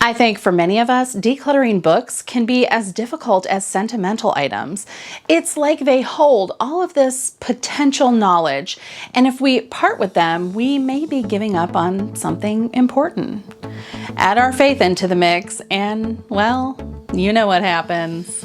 I think for many of us, decluttering books can be as difficult as sentimental items. It's like they hold all of this potential knowledge, and if we part with them, we may be giving up on something important. Add our faith into the mix, and well, you know what happens.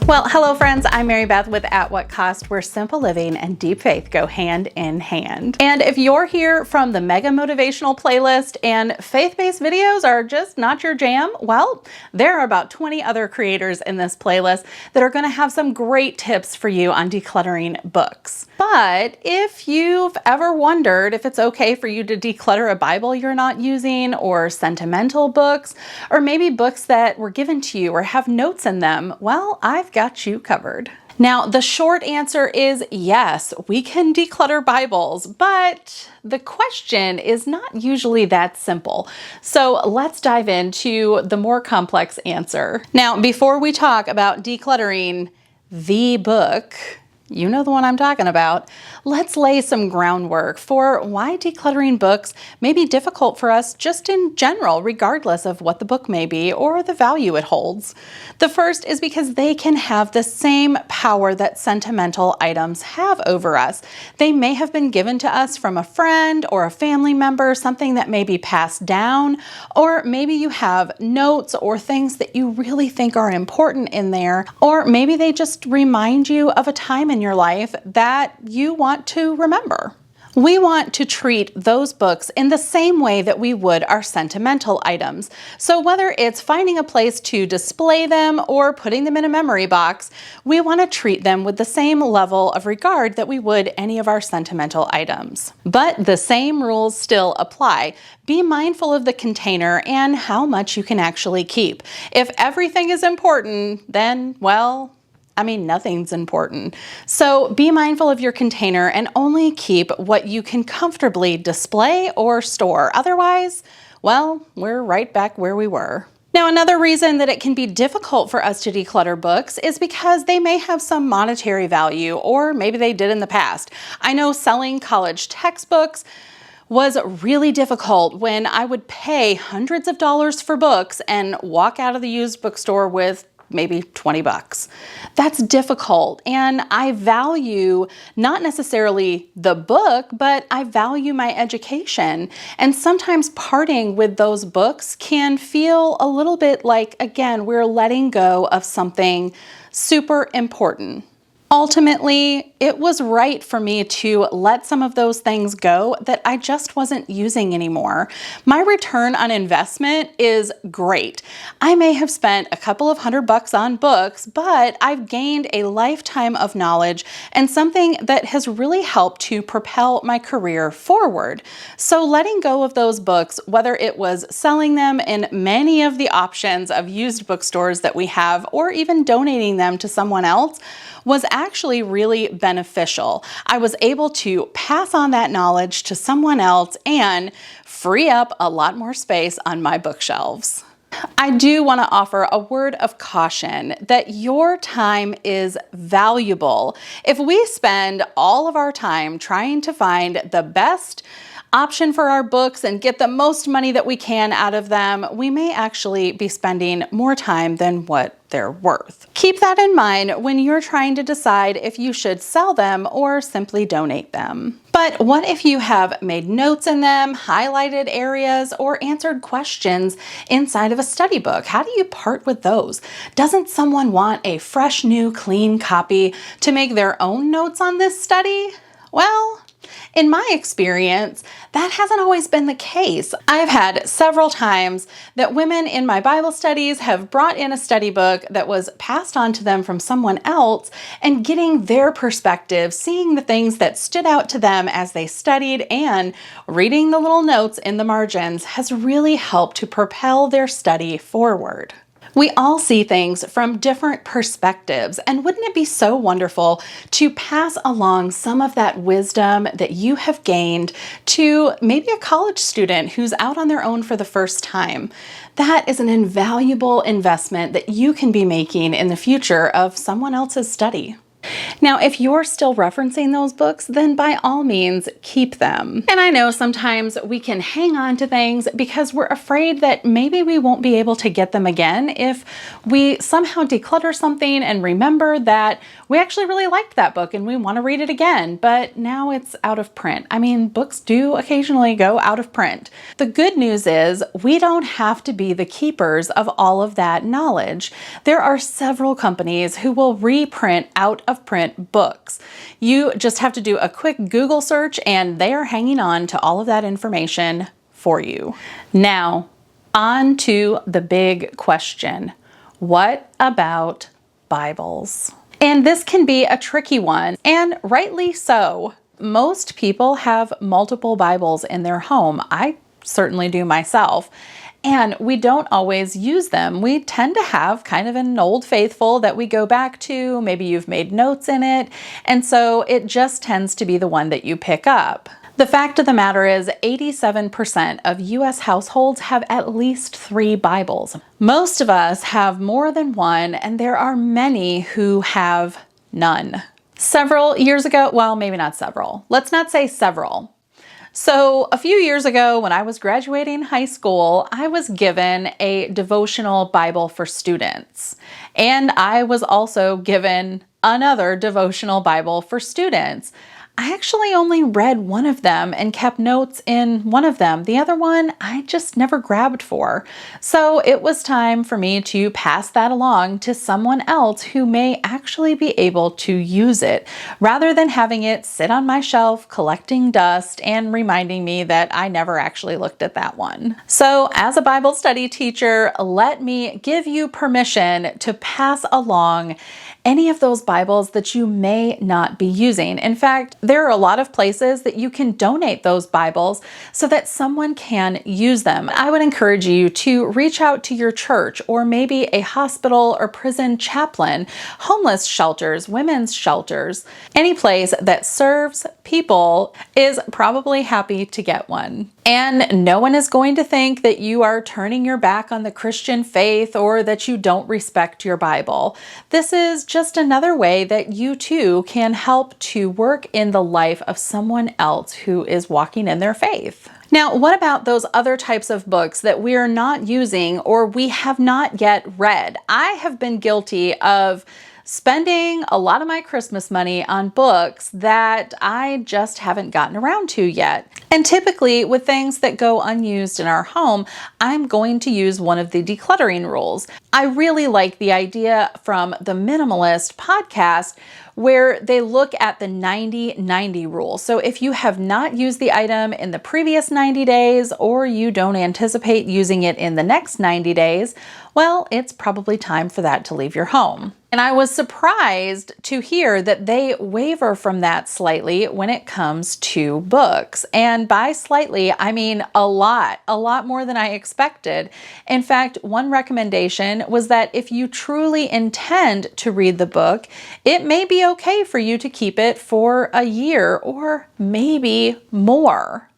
Well, hello friends, I'm Mary Beth with At What Cost, where simple living and deep faith go hand in hand. And if you're here from the mega motivational playlist and faith-based videos are just not your jam, well, there are about 20 other creators in this playlist that are going to have some great tips for you on decluttering books. But if you've ever wondered if it's okay for you to declutter a Bible you're not using, or sentimental books, or maybe books that were given to you or have notes in them, well, I've got you covered. Now, the short answer is yes, we can declutter Bibles, but the question is not usually that simple. So let's dive into the more complex answer. Now, before we talk about decluttering the book, you know the one I'm talking about, let's lay some groundwork for why decluttering books may be difficult for us just in general, regardless of what the book may be or the value it holds. The first is because they can have the same power that sentimental items have over us. They may have been given to us from a friend or a family member, something that may be passed down, or maybe you have notes or things that you really think are important in there, or maybe they just remind you of a time in your life that you want to remember. We want to treat those books in the same way that we would our sentimental items. So whether it's finding a place to display them or putting them in a memory box, we want to treat them with the same level of regard that we would any of our sentimental items. But the same rules still apply. Be mindful of the container and how much you can actually keep. If everything is important, then, well, nothing's important. So be mindful of your container and only keep what you can comfortably display or store. Otherwise, well, we're right back where we were. Now, another reason that it can be difficult for us to declutter books is because they may have some monetary value, or maybe they did in the past. I know selling college textbooks was really difficult when I would pay hundreds of dollars for books and walk out of the used bookstore with maybe 20 bucks. That's difficult, and I value not necessarily the book, but I value my education. And sometimes parting with those books can feel a little bit like, again, we're letting go of something super important. Ultimately, it was right for me to let some of those things go that I just wasn't using anymore. My return on investment is great. I may have spent a couple of $100 on books, but I've gained a lifetime of knowledge and something that has really helped to propel my career forward. So letting go of those books, whether it was selling them in many of the options of used bookstores that we have, or even donating them to someone else, was actually really beneficial. I was able to pass on that knowledge to someone else and free up a lot more space on my bookshelves. I do want to offer a word of caution that your time is valuable. If we spend all of our time trying to find the best option for our books and get the most money that we can out of them, we may actually be spending more time than what they're worth. Keep that in mind when you're trying to decide if you should sell them or simply donate them. But what if you have made notes in them, highlighted areas, or answered questions inside of a study book? How do you part with those? Doesn't someone want a fresh, new, clean copy to make their own notes on this study? Well, in my experience, that hasn't always been the case. I've had several times that women in my Bible studies have brought in a study book that was passed on to them from someone else, and getting their perspective, seeing the things that stood out to them as they studied, and reading the little notes in the margins has really helped to propel their study forward. We all see things from different perspectives, and wouldn't it be so wonderful to pass along some of that wisdom that you have gained to maybe a college student who's out on their own for the first time? That is an invaluable investment that you can be making in the future of someone else's study. Now, if you're still referencing those books, then by all means, keep them. And I know sometimes we can hang on to things because we're afraid that maybe we won't be able to get them again if we somehow declutter something and remember that we actually really liked that book and we want to read it again, but now it's out of print. I mean, books do occasionally go out of print. The good news is we don't have to be the keepers of all of that knowledge. There are several companies who will reprint out of print books. You just have to do a quick Google search and they are hanging on to all of that information for you. Now, on to the big question. What about Bibles? And this can be a tricky one, and rightly so. Most people have multiple Bibles in their home. I certainly do myself. And we don't always use them. We tend to have kind of an old faithful that we go back to. Maybe you've made notes in it. And so it just tends to be the one that you pick up. The fact of the matter is 87% of US households have at least 3 Bibles. Most of us have more than one, and there are many who have none. Several years ago, well, maybe not several. Let's not say several. So a few years ago when I was graduating high school, I was given a devotional Bible for students. And I was also given another devotional Bible for students. I actually only read one of them and kept notes in one of them. The other one I just never grabbed for. So it was time for me to pass that along to someone else who may actually be able to use it, rather than having it sit on my shelf collecting dust and reminding me that I never actually looked at that one. So as a Bible study teacher, let me give you permission to pass along any of those Bibles that you may not be using. In fact, there are a lot of places that you can donate those Bibles so that someone can use them. I would encourage you to reach out to your church or maybe a hospital or prison chaplain, homeless shelters, women's shelters. Any place that serves people is probably happy to get one. And no one is going to think that you are turning your back on the Christian faith or that you don't respect your Bible. This is just another way that you too can help to work in the life of someone else who is walking in their faith. Now, what about those other types of books that we are not using or we have not yet read? I have been guilty of spending a lot of my Christmas money on books that I just haven't gotten around to yet. And typically with things that go unused in our home, I'm going to use one of the decluttering rules. I really like the idea from the Minimalist podcast where they look at the 90-90 rule. So if you have not used the item in the previous 90 days or you don't anticipate using it in the next 90 days, well, it's probably time for that to leave your home. And I was surprised to hear that they waver from that slightly when it comes to books. And by slightly, I mean a lot more than I expected. In fact, one recommendation was that if you truly intend to read the book, it may be okay for you to keep it for a year or maybe more.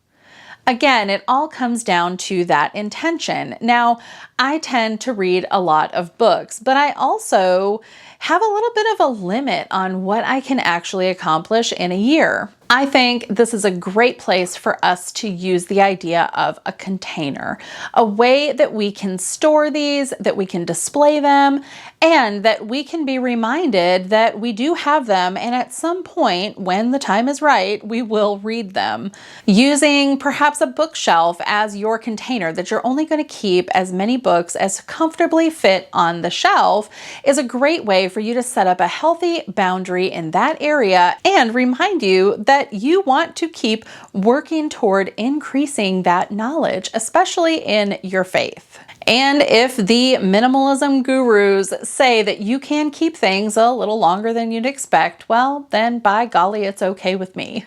Again, it all comes down to that intention. Now, I tend to read a lot of books, but I also have a little bit of a limit on what I can actually accomplish in a year. I think this is a great place for us to use the idea of a container, a way that we can store these, that we can display them, and that we can be reminded that we do have them, and at some point, when the time is right, we will read them. Using perhaps a bookshelf as your container that you're only going to keep as many books as comfortably fit on the shelf is a great way for you to set up a healthy boundary in that area and remind you that you want to keep working toward increasing that knowledge, especially in your faith. And if the minimalism gurus say that you can keep things a little longer than you'd expect, well, then by golly, it's okay with me.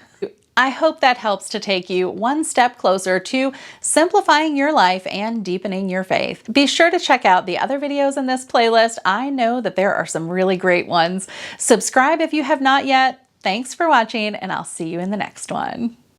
I hope that helps to take you one step closer to simplifying your life and deepening your faith. Be sure to check out the other videos in this playlist. I know that there are some really great ones. Subscribe if you have not yet. Thanks for watching, and I'll see you in the next one.